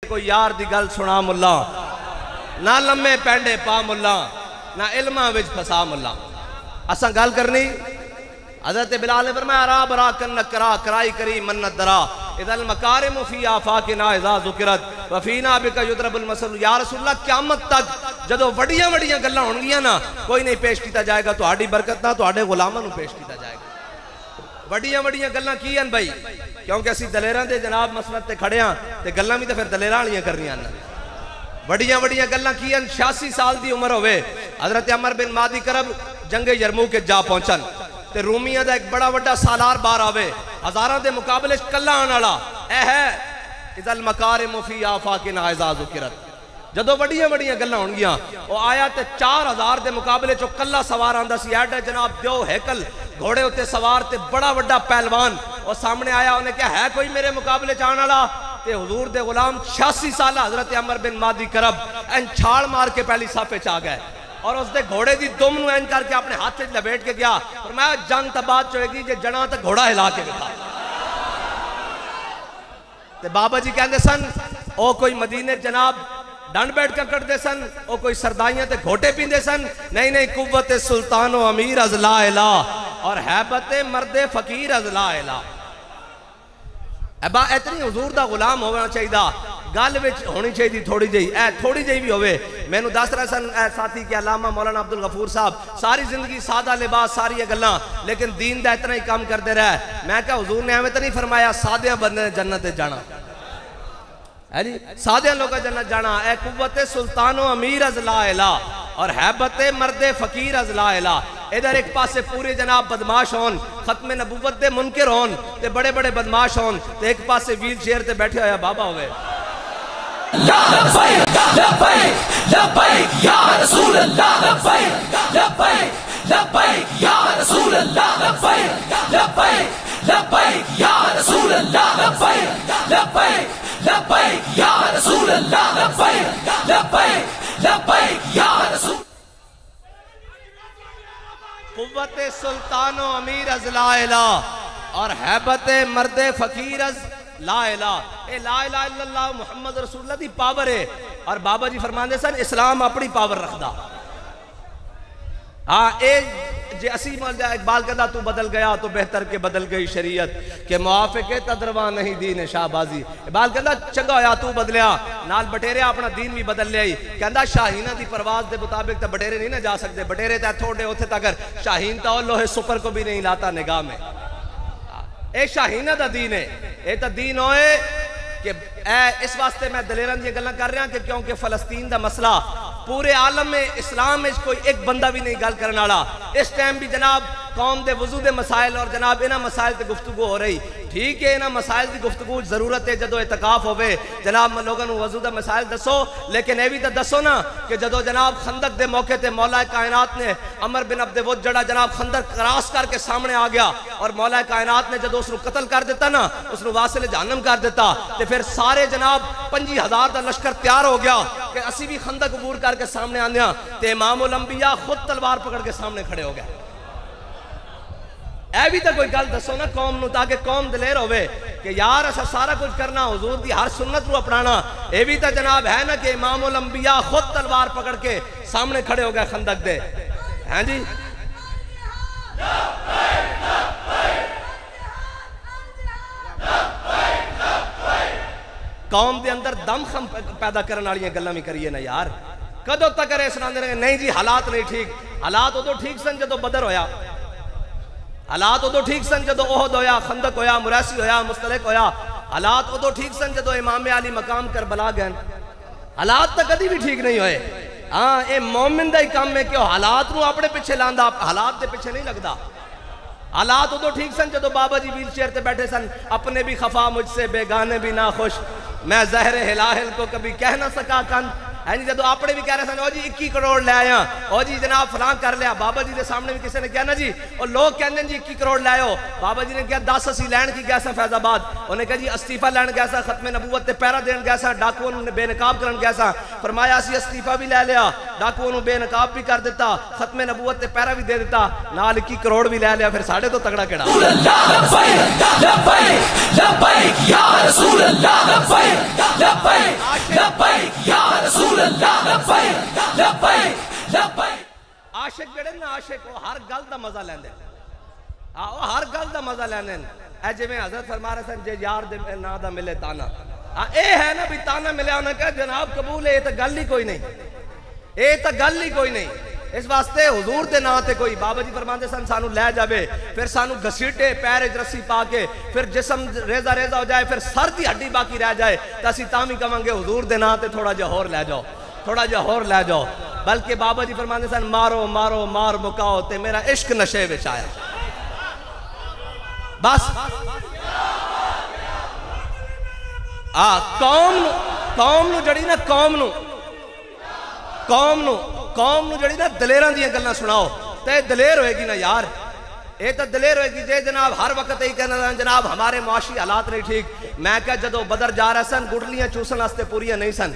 کوئی یار دی گل سنا ملا نہ لمے پینڈے پا ملا نہ علمہ وچ پھسا ملا اساں گل کرنی حضرت بلال نے فرمایا را برا کن کرا کرائی کری منت درا اذا المکارم فی آفاقنا اذا ذکرت وفینا بک یضرب المثل یا رسول اللہ قیامت تک جدو وڈیاں وڈیاں گلاں ہون گیاں نا کوئی نہیں پیش کیتا جائے گا تہاڈی برکت نہ تہاڈے غلاماں نوں پیش کیتا جائے گا وڈیاں وڈیاں گلاں کی ہیں بھائی کیونکہ اسی دلیراں دے جناب مسند تے کھڑے ہاں تے گلاں بھی تے پھر دلیراں والیاں کرنیاں نا وڈیاں وڈیاں گلاں کی ہیں 86 سال دی عمر ہوئے حضرت عمر بن مادی کرب جنگ یرموک کے جا پہنچن تے رومیہ دا ایک بڑا وڈا سالار بار آوے ہزاراں دے مقابلے کلا آن والا اے ہے اذا المکارم فی آفاقنا اذا ذکرت جدو وڈیاں وڈیاں گلاں ہون گیاں او آیا تے 4000 دے مقابلے چو کلا سوار آندا سی ایڈا جناب دیو ہیکل گھوڑے ہوتے سوار تے بڑا وڈا پہلوان اور سامنے آیا انہیں کہا ہے کوئی میرے مقابلے چاہنے والا تے حضور دے غلام 86 سالہ حضرت عمر بن مادی کرب این چھاڑ مار کے پہلی صافے چاہ گئے اور اس دے گھوڑے دی دم نو این کر کے اپنے ہاتھ سے لپیٹ کے گیا فرمایا جنگ تباد چوئے گی جے جنا تک گھوڑا ہلا کے بتا تے بابا جی کہندے سن او کوئی مدینے جناب ڈنڈ بیٹھ کر کرتے سن او کوئی سردائیاں تے گھوٹے پیندے سن نہیں قوت سلطان و امیر از لا الہ اور حیبت مرد فقیر از لا الہ ابا اتنی حضور دا غلام ہونا چاہیے دا گل وچ ہونی چاہیے تھوڑی جئی تھوڑی جئی بھی ہوئے میں نو دس رہا سن ساتھی کے علامہ مولانا عبدالغفور صاحب ساری زندگی سادہ لباس ساری گلاں لیکن دین دا اتنا ہی کام کرتے رہے میں کہا حضور نے ہمیں تو نہیں فرمایا سادیاں بندے جنت جانا سادیاں لوگا جنت جانا اے قوت سلطان و امیر از لا الہ اور حیبت مرد فقیر از لا الہ ادھر ایک پاسے پورے جناب بدماش ہون ختم نبوت دے منکر ہون تے بڑے بڑے بدماش ہون تے ایک پاسے ویل چیئر تے بیٹھے ہویا بابا ہوئے لبیک لبیک لبیک یا رسول اللہ لبیک لبیک لبیک یا رسول اللہ لبیک لبیک لبیک یا رسول اللہ لبیک لبیک لبیک یا رسول اللہ لبیک لبیک لبیک یا رسول قوت سلطان و امیر از لا الہ اور حیبت مرد فقیر از لا الہ اے لا الہ الا اللہ محمد رسول اللہ دی پاور ہے اور بابا جی فرماندے سن اسلام اپنی پاور رکھ دا ہاں اے جے اسی اقبال کہتا تو بدل گیا تو بہتر کے بدل گئی شریعت کہ موافق تدروان نہیں دین شاہبازی اقبال کہتا چنگا ہویا تو بدلیا نال بٹیرے اپنا دین بھی بدل لیا کہتا شاہینہ دی پرواز دے مطابق تا بٹیرے نہیں نہ جا سکتے بٹیرے تا تھوڑے ہوتے تا اگر شاہین تا لوہے سپر کو بھی نہیں لاتا نگاہ میں اے شاہینہ دا دین ہے اے تا دین ہوئے کہ اس واسطے میں دلیران یہ گلنا کر رہا ہوں کہ کیونکہ فلسطین دا مسئلہ پورے عالم میں اسلام میں کوئی ایک بندہ بھی نہیں گل کرنا رہا اس ٹائم بھی جناب قوم دے وضو دے مسائل اور جناب انہاں مسائل تے گفتگو ہو رہی ٹھیک ہے انہاں مسائل دی گفتگو ضرورت ہے جدو اعتکاف ہوئے جناب لوگوں وضو دے مسائل دسو لیکن اے بھی تو دسو نا کہ جدو جناب خندق دے موقع تے مولا کائنات نے عمر بن عبد ود جڑا جناب خندق کراس کر کے سامنے آ گیا اور مولا کائنات نے جدو اس نو قتل کر دیتا نا اس نو واصل جہنم کر دیتا تے پھر سارے جناب 50,000 دا لشکر تیار ہو گیا کہ اسی بھی خندق عبور کر کے سامنے آنے ہیں تے امام الانبیاء خود تلوار پکڑ کے سامنے کھڑے ہو گئے اے بھی تا کوئی گل دسو نا قوم نو تاکہ قوم دلیر ہوئے کہ یار ایسا سارا کچھ کرنا حضور دی ہر سنت رو اپنانا اے بھی تا جناب ہے نا کہ امام الانبیاء خود تلوار پکڑ کے سامنے کھڑے ہو گئے خندق دے ہیں جی قوم دے اندر دم خم پیدا کرنے والی گلاں بھی کریے نا یار کدو تک کرے سناندے رہے نہیں جی حالات نہیں ٹھیک حالات ادو ٹھیک سن جدو بدر ہویا حالات ادو ٹھیک سن جدو احد ہویا خندق ہویا مراسی ہویا مستلق ہویا حالات ادو ٹھیک سن جدو امام علی مقام کربلا گئن حالات تک کدی بھی ٹھیک نہیں ہوئے ہاں اے مومن دا ہی کام میں کہ حالات نو اپنے پیچھے لاندا حالات دے پیچھے نہیں لگدا حالات ادو ٹھیک سن جدو بابا جی ویل چیئر تے بیٹھے سن اپنے بھی خفا مجھ سے بیگانے بھی ناخوش میں زہر ہلاہل کو کبھی کہہ نہ سکا کن جدو اپنے بھی کہہ رہے سن او جی 21 کروڑ لے آیا او جی جناب فلان کر لیا بابا جی دے سامنے بھی کسی نے کہا نا جی اور لوگ کہنے جی 21 کروڑ لے آؤ بابا جی نے کہا 10 اسی لین کی گیا سا فیض آباد انہوں نے کہا جی استعفیٰ لین گیا سا ختم نبوت تے پیرا دین گیا سا ڈاکو انہوں نے بے نقاب کرن گیا سا فرمایا اسی استعفیٰ بھی لے لیا ڈاکو انہوں بے نقاب بھی کر دیتا ختم نبوت تے پیرا بھی دے دیتا نال 21 کروڑ بھی لے لیا پھر ساڑھے تو تگڑا کڑا لبیک لبیک یا رسول اللہ لبیک لبیک عاشق وہ ہر گل دا مزہ لیندے وہ ہر گل دا مزہ لیندے اے جویں حضرت فرما رہے سن جے یار دے نا دا ملے تانا اے ہے نا بھی تانا ملے انہاں کہ جناب قبول ہے یہ تو گل ہی کوئی نہیں یہ تو گل ہی کوئی نہیں اس واسطے حضور دے نا تے کوئی بابا جی فرماندے سن سانو لے جاوے پھر سانو گھسیٹے پیر وچ رسی پا کے پھر جسم ریزہ ریزہ ہو جائے پھر سر دی ہڈی باقی رہ جائے تے اسی تاں وی کہاں گے حضور دے نا تے تھوڑا جہا ہور لے جاؤ تھوڑا جہا ہور لے جاؤ بلکہ بابا جی فرماندے سن مارو مارو مار مکاؤ تے میرا عشق نشے وچ آیا بس قوم نو جڑی نا قوم نو جڑی نا دلیراں دیاں گلاں سناؤ تے دلیر ہوئے گی نا یار اے تو دلیر ہوئے گی جے جناب ہر وقت ہی کہنا جناب ہمارے معاشی حالات نہیں ٹھیک میں کہا جدو بدر جا رہا سن گھٹلیاں چوسن واسطے پوریاں نہیں سن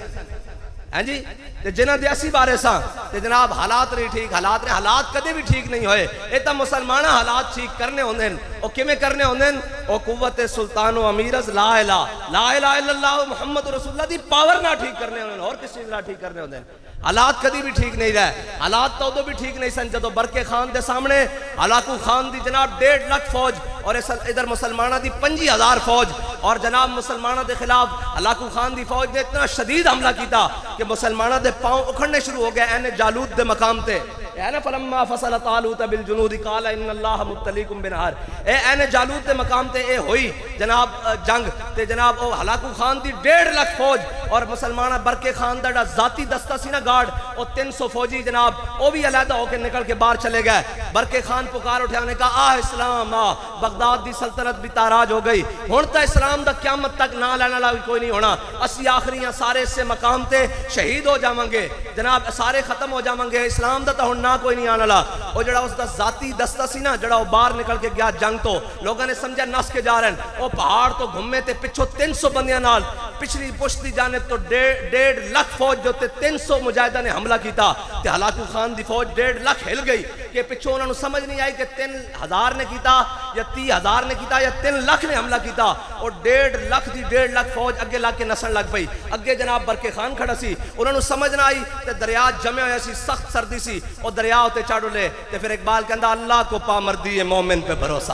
ہیں جی تے جنہ دے اسی بارے ساں تے جناب حالات نہیں ٹھیک حالات کدے بھی ٹھیک نہیں ہوئے اے تا مسلمانہ حالات ٹھیک کرنے ہوندے ہیں او کیویں کرنے ہوندے ہیں او قوت سلطان و امیرز لا الہ الا اللہ محمد رسول اللہ دی پاور نہ ٹھیک کرنے ہوندے ہیں اور کس چیز نہ ٹھیک کرنے ہوندے ہیں حالات کدی بھی ٹھیک نہیں رہے حالات تو ادو بھی ٹھیک نہیں سن جدو برکے خان دے سامنے ہلاکو خان دی جناب 1.5 لاکھ فوج اور ادھر مسلمانہ دی 25,000 فوج اور جناب مسلمانہ دے خلاف ہلاکو خان دی فوج نے اتنا شدید حملہ کیتا کہ مسلمانہ دے پاؤں اکھڑنے شروع ہو گئے این جالوت دے مقام تے اے فلما فصل طالوت بالجنود قال ان اللہ مبتلیکم بنہر این جالوت دے مقام تے اے ہوئی جناب جنگ تے جناب او ہلاکو خان دی 1.5 لاکھ فوج اور مسلمانہ برکے خان دا ذاتی دستہ سی نا گارڈ او 300 فوجی جناب او بھی علیحدہ ہو کے نکل کے باہر چلے گئے برکے خان پکار اٹھے انہیں کہا اسلام بغداد دی سلطنت بھی تاراج ہو گئی ہونتا اسلام دا قیامت تک نہ لینا لا کوئی نہیں ہونا اسی آخریاں سارے سے مقام تے شہید ہو جاواں گے جناب سارے ختم ہو جاواں گے اسلام دا تا ہن نہ کوئی نہیں آنا لا او جڑا اس دا ذاتی دستہ سی نا جڑا او باہر نکل کے گیا جنگ تو لوگوں نے سمجھا نس کے جا رہے ہیں او پہاڑ تو گھومے تے پچھو 300 بندیاں نال پچھلی پشت دی جانب تو 1.5 لاکھ فوج جو تے 300 مجاہدہ نے حملہ کیتا تے ہلاکو خان دی فوج 1.5 لاکھ ہل گئی کہ پچھو انہوں نے سمجھ نہیں آئی کہ 3,000 نے کیتا یا 30,000 نے کیتا یا 3 لاکھ نے حملہ کیتا اور 1.5 لاکھ دی 1.5 لاکھ فوج اگے لا کے نسن لگ پئی اگے جناب برکے خان کھڑا سی انہوں نے سمجھ نہ آئی تے دریا جمع ہویا سی سخت سردی سی اور دریا ہوتے چاڑو لے تے پھر اقبال کہندا اللہ کو پا مردی ہے مومن پہ بھروسہ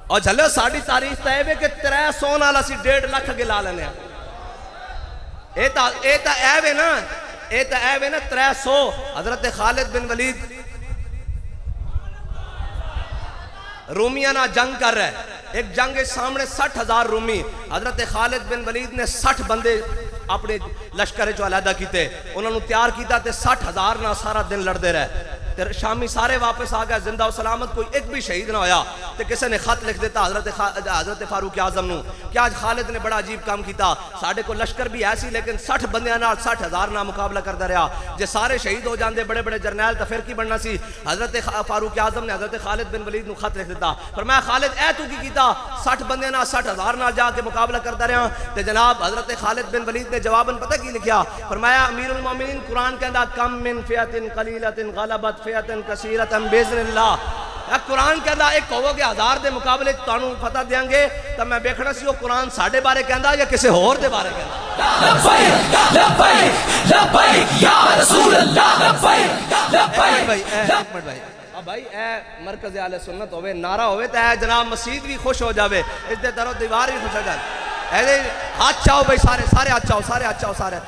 اور جھلو ساڑی تاریخ تیوے کہ 300 نالا سی 1.5 لاکھ اگے لا لینے اے تا ایوے نا 300 حضرت خالد بن ولید رومیانہ جنگ کر رہے ایک جنگ کے سامنے 60,000 رومی حضرت خالد بن ولید نے 60 بندے اپنے لشکر جو علیحدہ کیتے انہوں نے تیار کیتا تے 60,000 نہ سارا دن لڑ دے رہے شامی سارے واپس آ گئے زندہ و سلامت کوئی ایک بھی شہید نہ ہویا تے کسے نے خط لکھ دیتا حضرت فاروق اعظم نو کہ آج خالد نے بڑا عجیب کام کیتا ساڑھے کو لشکر بھی ایسی لیکن 60 بندیاں نال 60,000 نہ مقابلہ کرتا رہا جے سارے شہید ہو جاندے بڑے بڑے جرنیل تا پھر کی بننا سی حضرت فاروق اعظم نے حضرت خالد بن ولید نو خط لکھ دیتا فرمایا خالد اے تو کی کیتا 60 بندیاں نال 60,000 نال جا کے مقابلہ کرتا رہا تے جناب حضرت خالد بن ولید نے جواباً پتہ کی لکھیا فرمایا امیر المومنین قرآن کہندا کم من فیعت قلیلۃ غلبت فیعت کثیرۃ باذن اللہ قرآن کہندا ایک ہوو گے 1000 دے مقابلے تانوں فتح دیاں گے تا میں ویکھنا سی وہ قرآن ساڈے بارے کہندا یا کسے ہور دے بارے کہندا لبیک لبیک لبیک یا رسول اللہ لبیک ایک منٹ بھائی اے مرکز اہل سنت ہوئے نعرہ ہوئے تے اے جناب مسجد بھی خوش ہو جاوے اس دے درو دیوار بھی خوش ہو جائے اے ہاتھ چاہو بھائی سارے ہاتھ چاہو سارے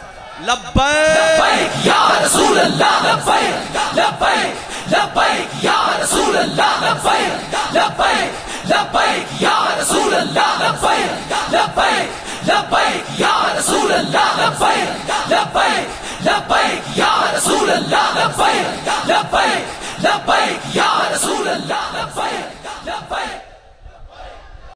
لبیک یا رسول اللہ لبیک لبیک لبیک یا رسول اللہ لبیک لبیک لبیک یا رسول اللہ لبیک لبیک لبیک یا رسول اللہ لبیک لبیک لبیک یا رسول اللہ لبیک لبیک